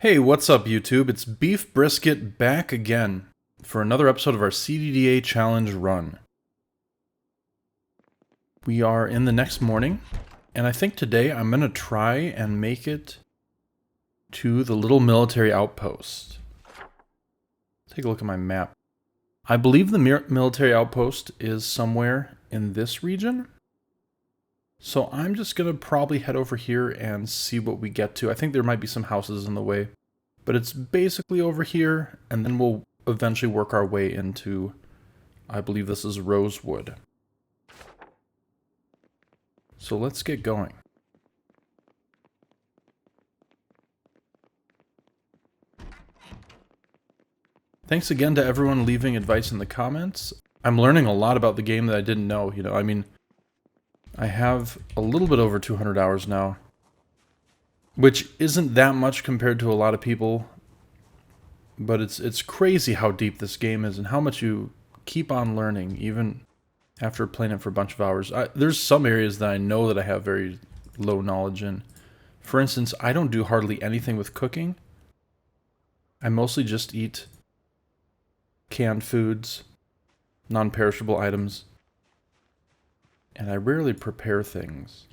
Hey, what's up, YouTube? It's Beef Brisket back again for another episode of our CDDA challenge run. We are in the next morning, and I think today I'm going to try and make it to the little military outpost. Take a look at my map. I believe the military outpost is somewhere in this region. So I'm just going to probably head over here and see what we get to. I think there might be some houses in the way. But it's basically over here, and then we'll eventually work our way into, I believe this is Rosewood. So let's get going. Thanks again to everyone leaving advice in the comments. I'm learning a lot about the game that I didn't know, I have a little bit over 200 hours now, which isn't that much compared to a lot of people. But it's crazy how deep this game is and how much you keep on learning, even after playing it for a bunch of hours. There's some areas that I know that I have very low knowledge in. For instance, I don't do hardly anything with cooking. I mostly just eat canned foods, non-perishable items, and I rarely prepare things.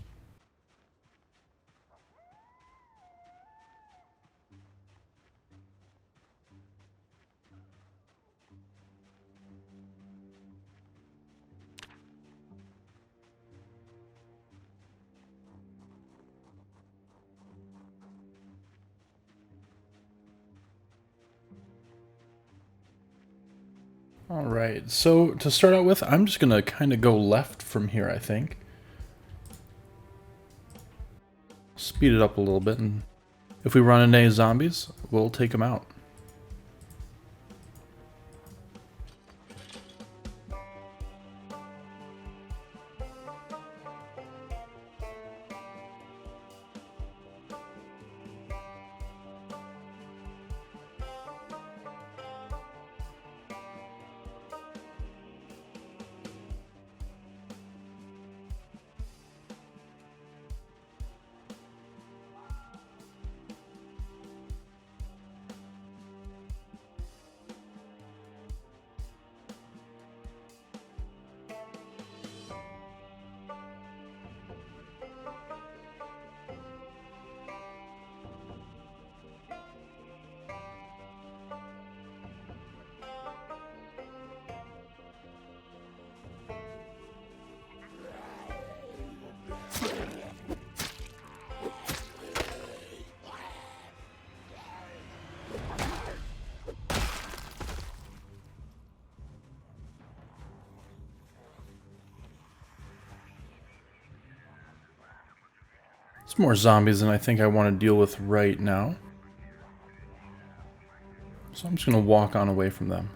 Alright, so to start out with, I'm just going to kind of go left from here, I think. Speed it up a little bit, and if we run into any zombies, we'll take them out. It's more zombies than I think I want to deal with right now. So I'm just going to walk on away from them.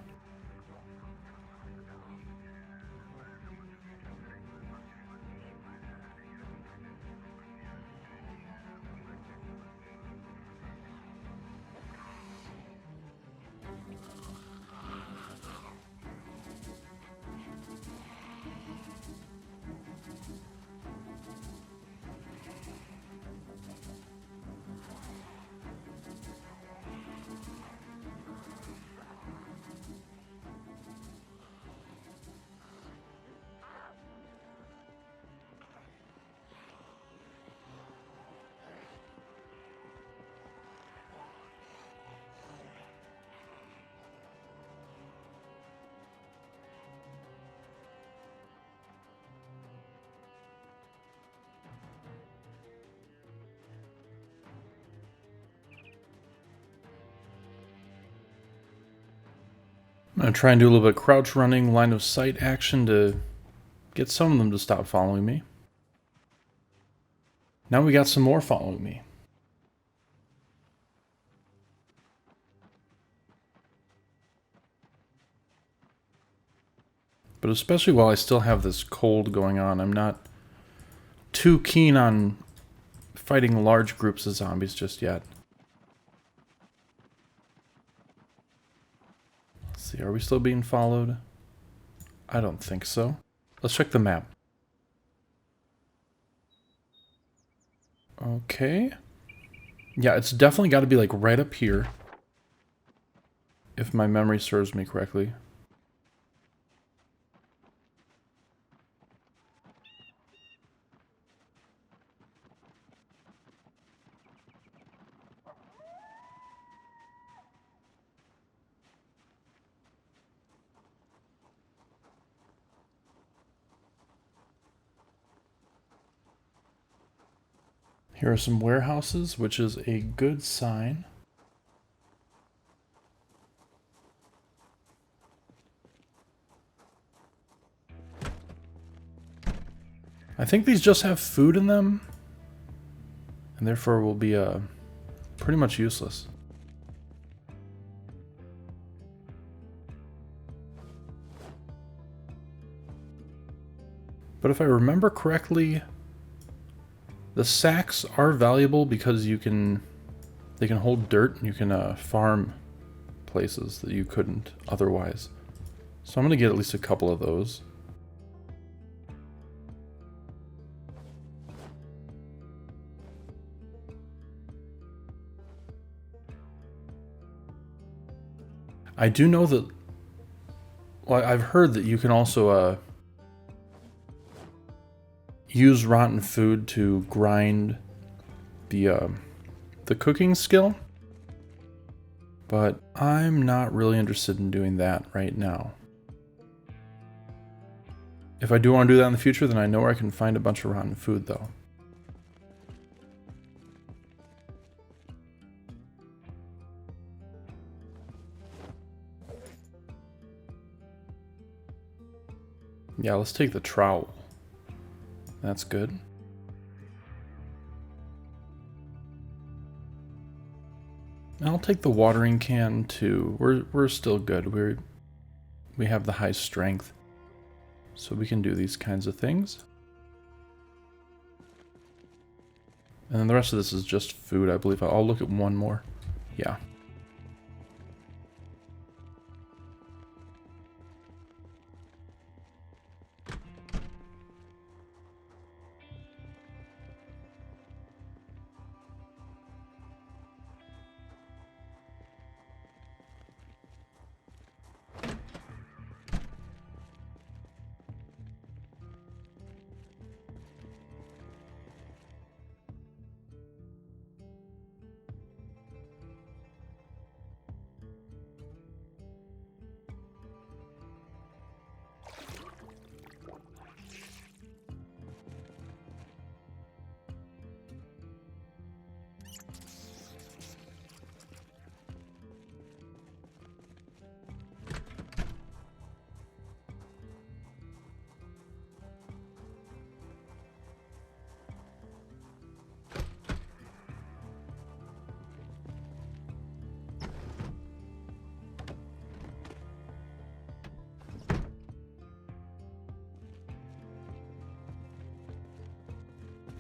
I'm going to try and do a little bit of crouch running, line of sight action to get some of them to stop following me. Now we got some more following me. But especially while I still have this cold going on, I'm not too keen on fighting large groups of zombies just yet. Let's see, are we still being followed? I don't think so. Let's check the map. Okay. Yeah, it's definitely got to be like right up here, if my memory serves me correctly. Here are some warehouses, which is a good sign. I think these just have food in them, and therefore will be pretty much useless. But if I remember correctly, the sacks are valuable because they can hold dirt and you can farm places that you couldn't otherwise. So I'm going to get at least a couple of those. I do know that, well, I've heard that you can also use rotten food to grind the cooking skill, but I'm not really interested in doing that right now. If I do want to do that in the future, then I know where I can find a bunch of rotten food, though. Yeah, let's take the trowel. That's good. I'll take the watering can too. We're still good. We have the high strength, so we can do these kinds of things. And then the rest of this is just food, I believe. I'll look at one more. Yeah.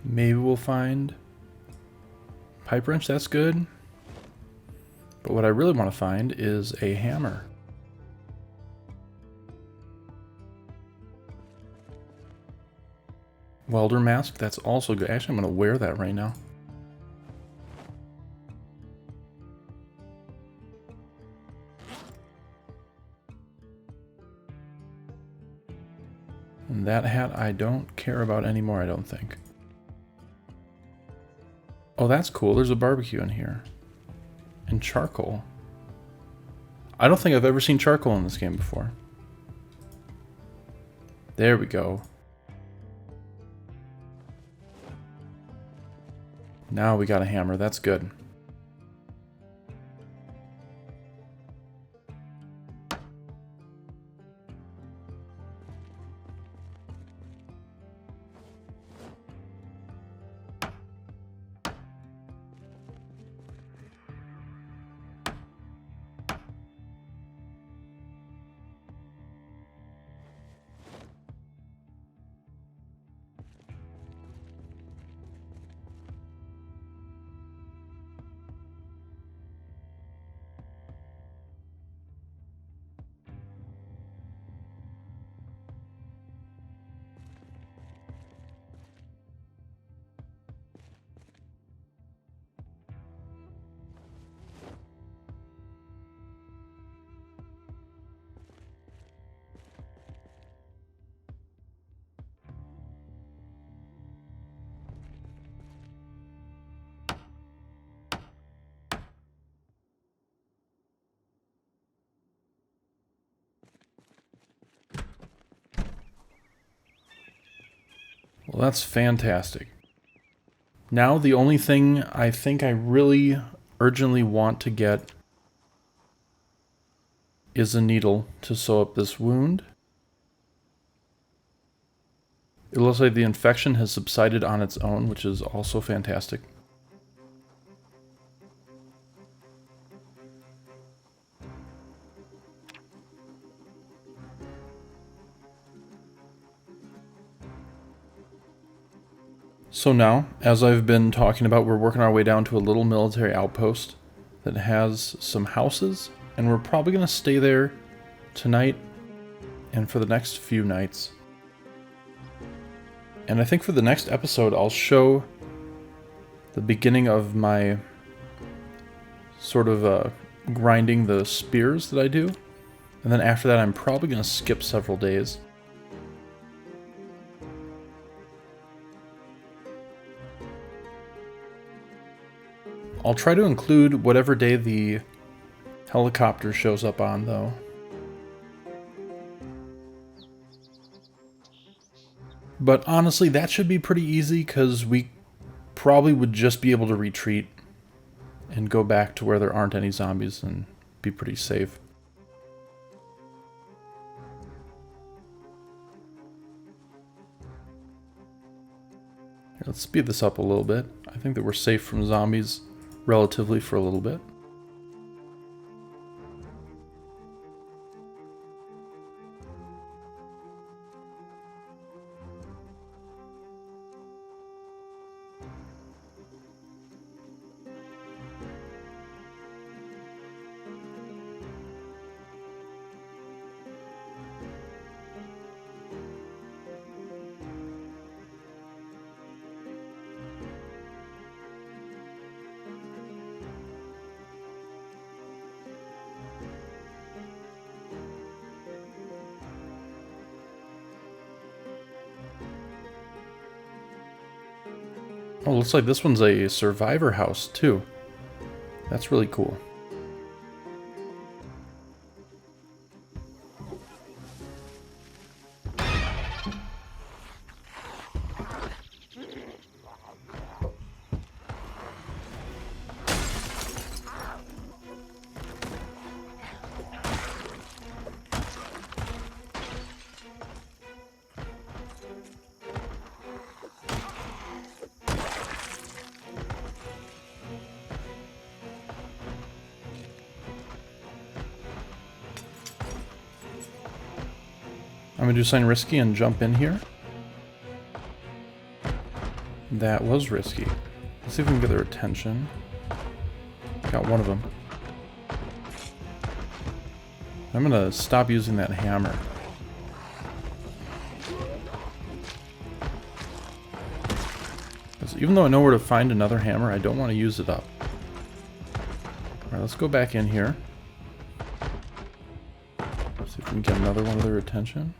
Maybe we'll find pipe wrench. That's good. But what I really want to find is a hammer. Welder mask. That's also good. Actually, I'm going to wear that right now. And that hat I don't care about anymore, I don't think. Oh, that's cool. There's a barbecue in here. And charcoal. I don't think I've ever seen charcoal in this game before. There we go. Now we got a hammer. That's good. Well, that's fantastic. Now the only thing I think I really urgently want to get is a needle to sew up this wound. It looks like the infection has subsided on its own, which is also fantastic. So now, as I've been talking about, we're working our way down to a little military outpost that has some houses, and we're probably going to stay there tonight and for the next few nights. And I think for the next episode, I'll show the beginning of my sort of grinding the spears that I do. And then after that, I'm probably going to skip several days. I'll try to include whatever day the helicopter shows up on, though. But honestly, that should be pretty easy, because we probably would just be able to retreat and go back to where there aren't any zombies and be pretty safe. Here, let's speed this up a little bit. I think that we're safe from zombies relatively for a little bit. Oh, looks like this one's a survivor house, too. That's really cool. I'm gonna do something risky and jump in here. That was risky. Let's see if we can get their attention. Got one of them. I'm gonna stop using that hammer. Because even though I know where to find another hammer, I don't want to use it up. Alright, let's go back in here. See if we can get another one of their attention.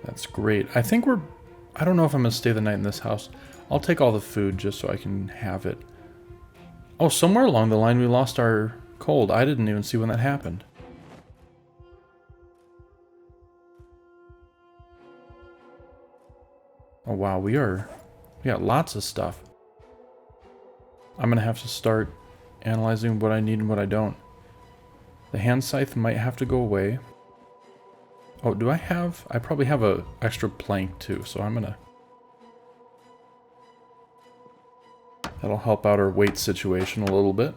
That's great. I think I don't know if I'm going to stay the night in this house. I'll take all the food just so I can have it. Oh, somewhere along the line we lost our cold. I didn't even see when that happened. Oh wow, we got lots of stuff. I'm going to have to start analyzing what I need and what I don't. The hand scythe might have to go away. Oh, do I have... I probably have a extra plank too, so I'm gonna... That'll help out our weight situation a little bit.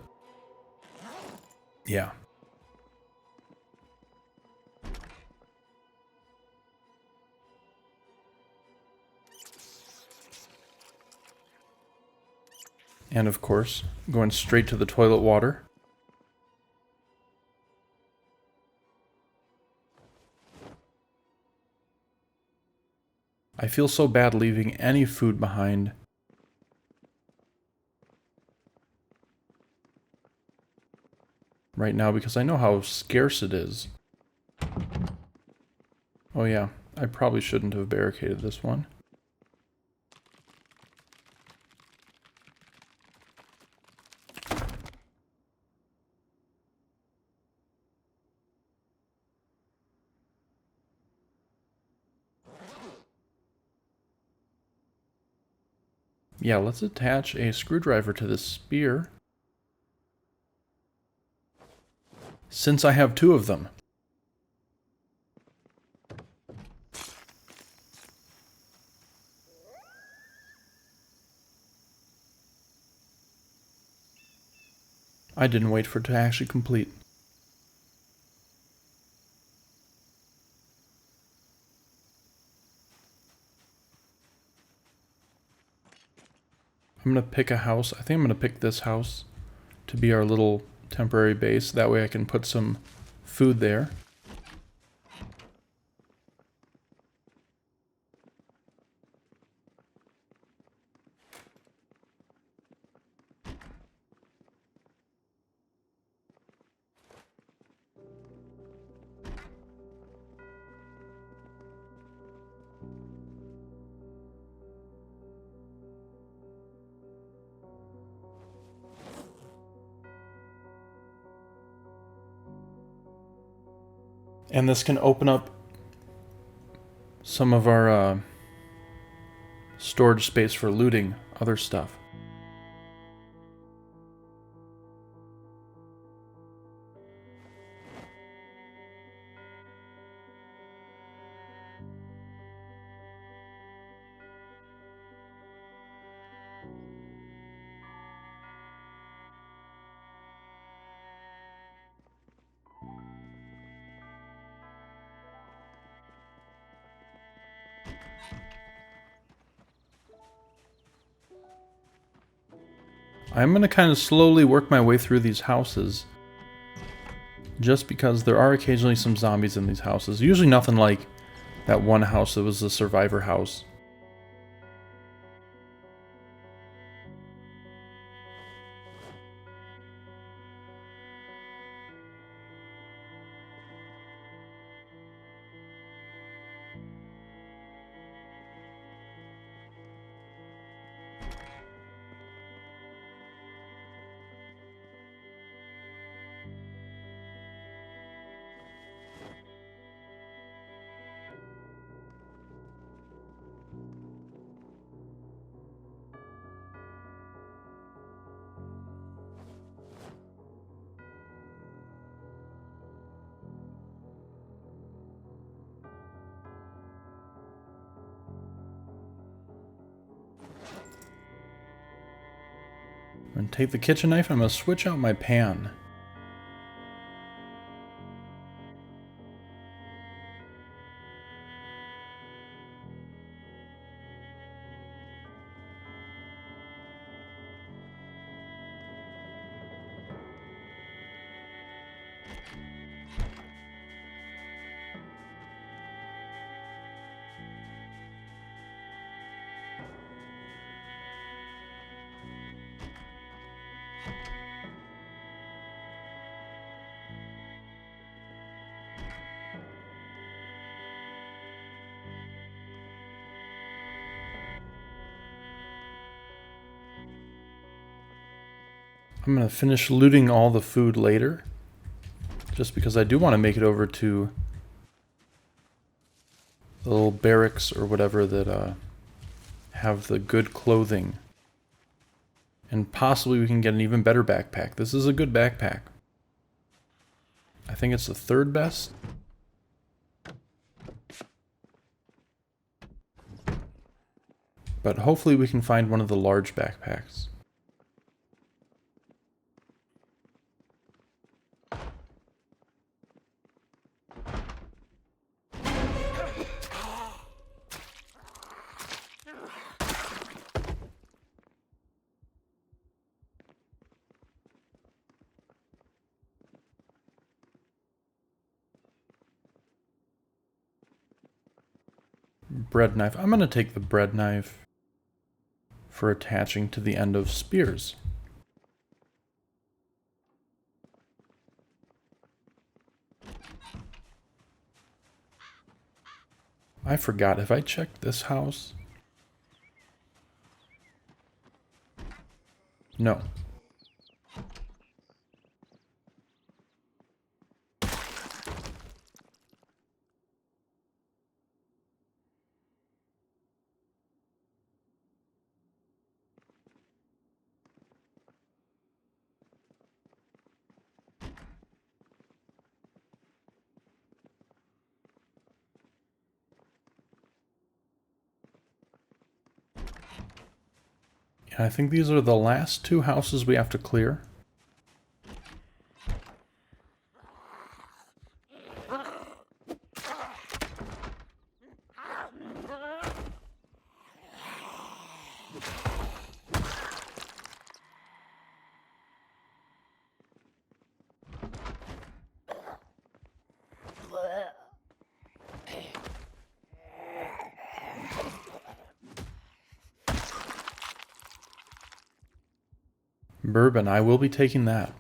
Yeah. And of course, going straight to the toilet water. I I feel so bad leaving any food behind. Right now, because I know how scarce it is. Oh yeah, I probably shouldn't have barricaded this one. Yeah, let's attach a screwdriver to this spear. Since I have 2 of them. I didn't wait for it to actually complete. I'm going to pick a house. I think I'm going to pick this house to be our little temporary base. That way I can put some food there. And this can open up some of our storage space for looting other stuff. I'm going to kind of slowly work my way through these houses. Just because there are occasionally some zombies in these houses. Usually nothing like that one house that was the survivor house. I'm going to take the kitchen knife and I'm going to switch out my pan. I'm going to finish looting all the food later. Just because I do want to make it over to the little barracks or whatever that have the good clothing. And possibly we can get an even better backpack. This is a good backpack. I think it's the 3rd best. But hopefully we can find one of the large backpacks. bread knife. I'm going to take the bread knife for attaching to the end of spears. I forgot, have I checked this house? No. Yeah, I think these are the last two houses we have to clear. Bourbon, I will be taking that.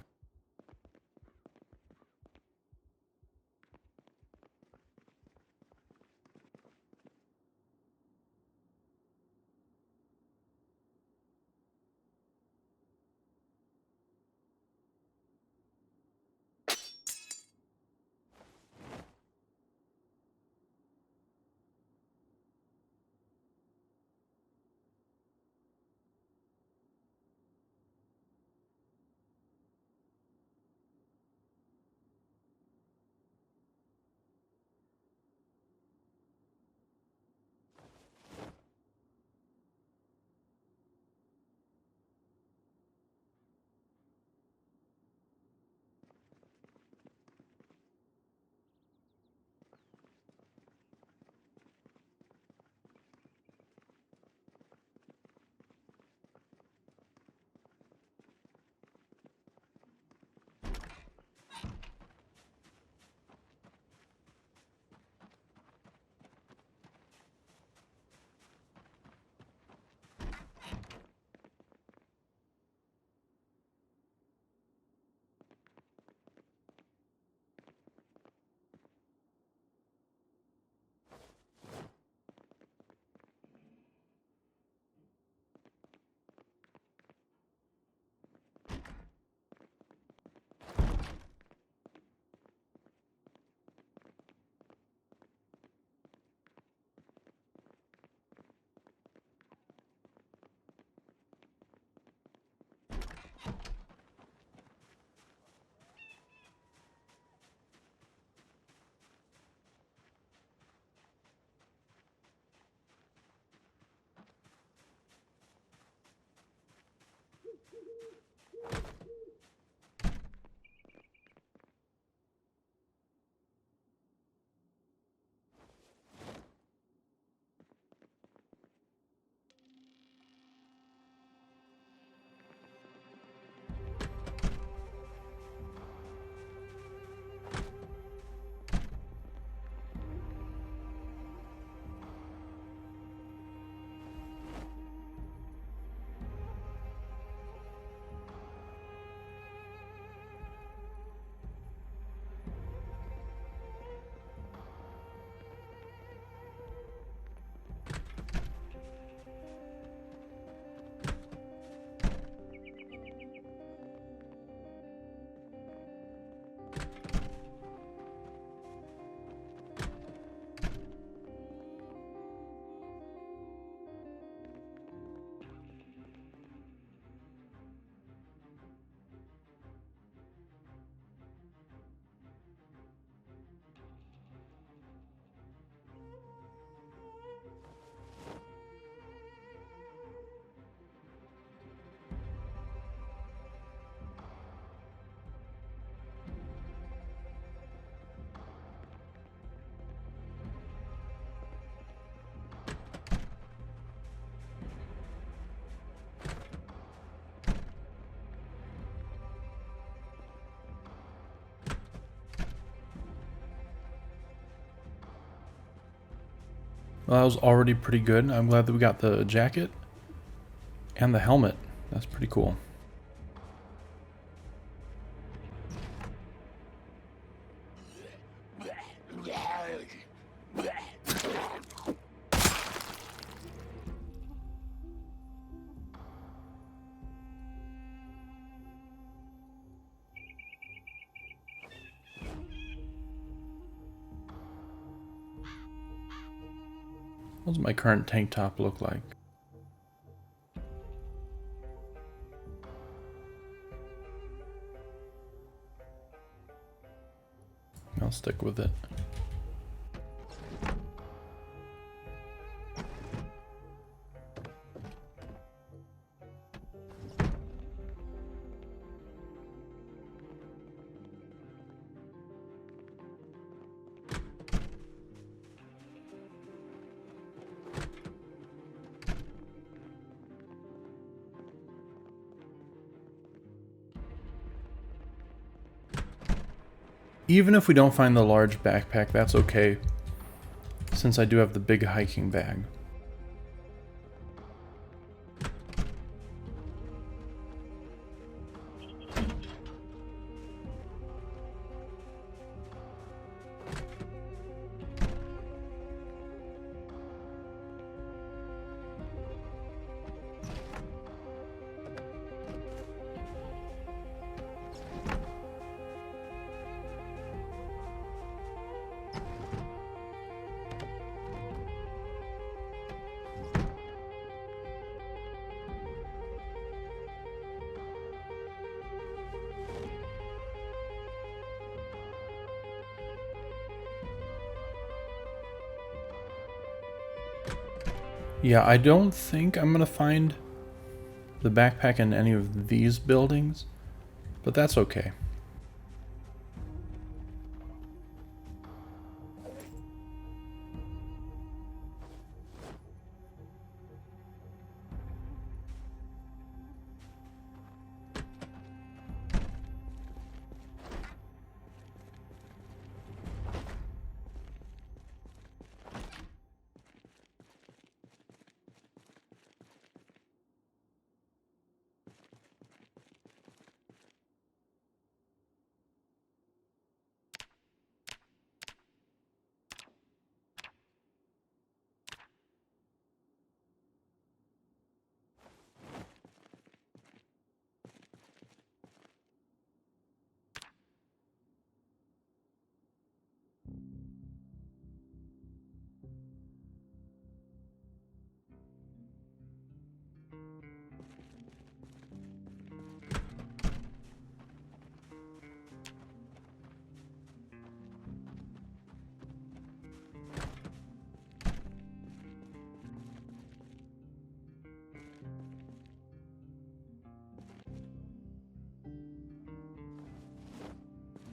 Well, that was already pretty good. I'm glad that we got the jacket and the helmet. That's pretty cool. What does my current tank top look like? I'll stick with it. Even if we don't find the large backpack, that's okay, since I do have the big hiking bag. Yeah, I don't think I'm gonna find the backpack in any of these buildings, but that's okay.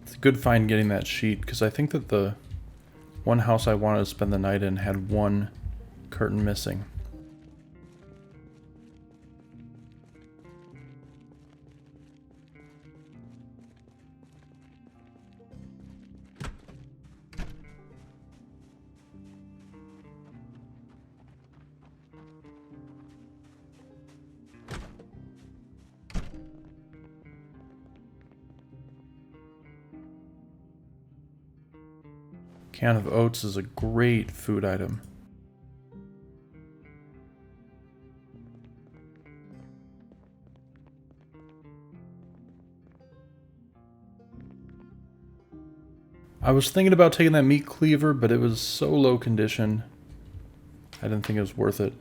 It's a good find getting that sheet, because I think that the one house I wanted to spend the night in had one curtain missing. Can of oats is a great food item. I was thinking about taking that meat cleaver, but it was so low condition, I didn't think it was worth it.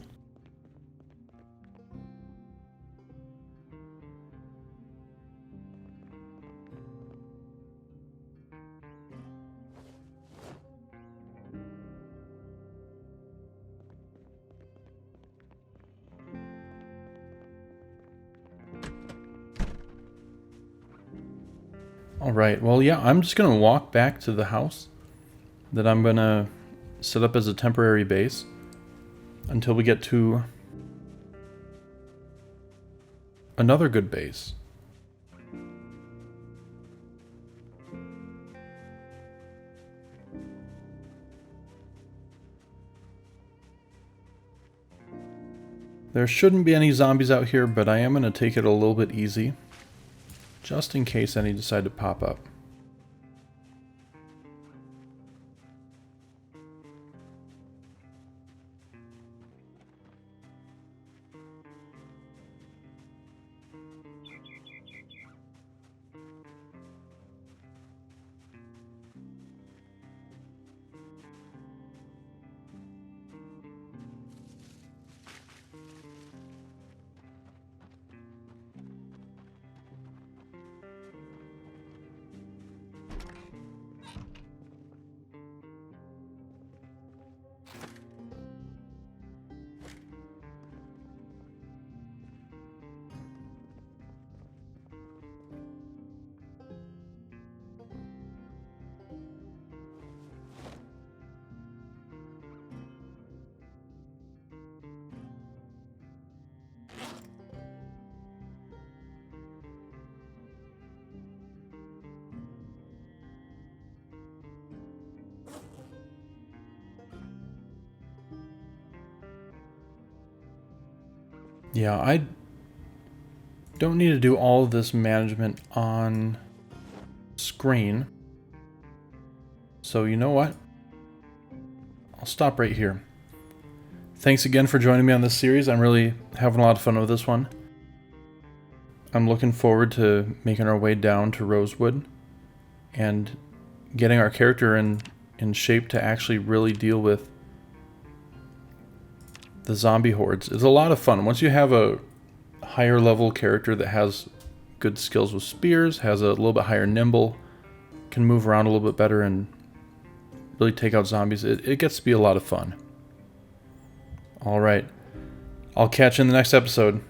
Alright, well yeah, I'm just gonna walk back to the house that I'm gonna set up as a temporary base until we get to another good base. There shouldn't be any zombies out here, but I am going to take it a little bit easy, just in case any decide to pop up. Yeah, I don't need to do all of this management on screen. So you know what? I'll stop right here. Thanks again for joining me on this series. I'm really having a lot of fun with this one. I'm looking forward to making our way down to Rosewood and getting our character in shape to actually really deal with the zombie hordes. It's a lot of fun. Once you have a higher level character that has good skills with spears, has a little bit higher nimble, can move around a little bit better and really take out zombies, it gets to be a lot of fun. Alright, I'll catch you in the next episode.